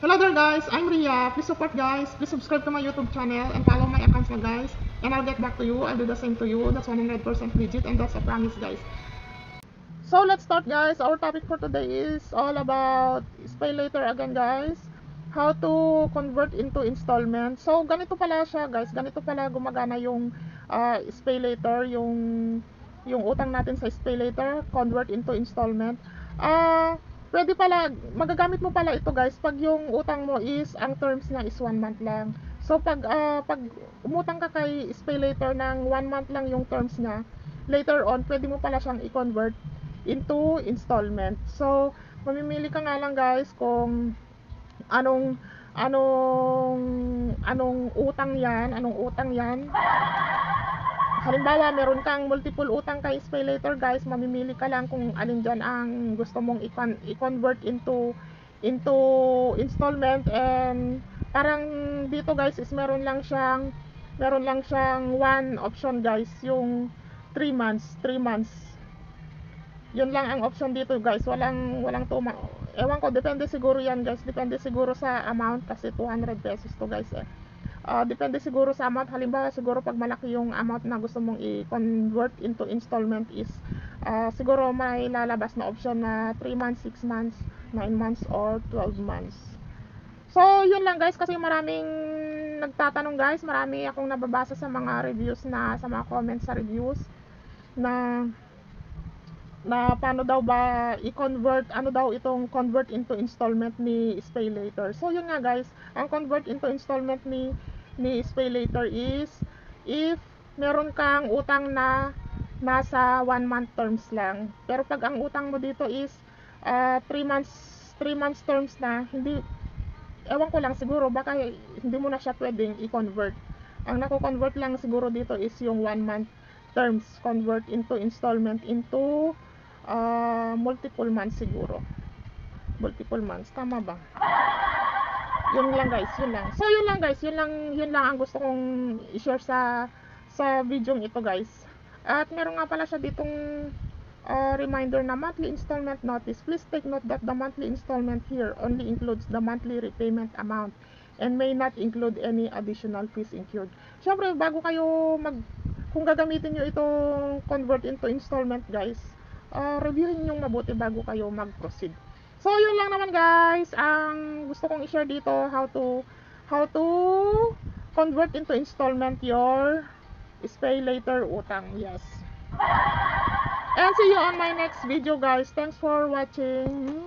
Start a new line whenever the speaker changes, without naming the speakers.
Hello there guys, I'm Ria. Please support guys. Please subscribe to my YouTube channel and follow my accounts na guys. And I'll get back to you. I'll do the same to you. That's 100% legit and that's a promise guys. So let's start guys. Our topic for today is all about pay later again guys. How to convert into installment. So ganito pala siya guys. Ganito pala gumagana yung pay later, yung utang natin sa pay later, convert into installment. Pwede pala, magagamit mo pala ito guys pag yung utang mo is, ang terms niya is 1 month lang. So pag umutang ka kay pay later ng 1 month lang yung terms niya, later on pwede mo pala siyang i-convert into installment. So mamimili ka nga lang guys kung anong anong utang yan. Halimbawa, meron kang multiple utang kay pay later guys, mamimili ka lang kung alin dyan ang gusto mong i-convert into installment. And parang dito guys is meron lang siyang one option guys, yung 3 months. Yun lang ang option dito guys, walang ewan ko, depende siguro yan guys, depende siguro sa amount kasi 200 pesos to guys eh. Depende siguro sa amount. Halimbawa siguro pag malaki yung amount na gusto mong i-convert into installment is siguro may lalabas na option na 3 months, 6 months, 9 months or 12 months. So yun lang guys, kasi maraming nagtatanong guys, marami akong nababasa sa mga reviews, sa mga comments sa reviews na paano daw ba i-convert, ano daw itong convert into installment ni pay later. So yun nga guys, ang convert into installment ni pay later is if meron kang utang na nasa 1 month terms lang. Pero pag ang utang mo dito is 3 months terms na, hindi, ewan ko lang, siguro baka hindi mo na siya pwedeng i-convert. Ang nako-convert lang siguro dito is yung 1 month terms, convert into installment into multiple months siguro. Multiple months, tama ba? Yun lang guys, yun lang. So yun lang guys, yun lang ang gusto kong i-share sa video ito guys. At meron nga pala siya ditong reminder na monthly installment notice. Please take note that the monthly installment here only includes the monthly repayment amount and may not include any additional fees incurred. Syempre, bago kayo kung gagamitin nyo itong convert into installment guys, reviewin nyo mabuti bago kayo mag-proceed. So yun lang naman guys ang gusto kong i-share dito, how to convert into installment your pay later utang. Yes. And see you on my next video guys. Thanks for watching.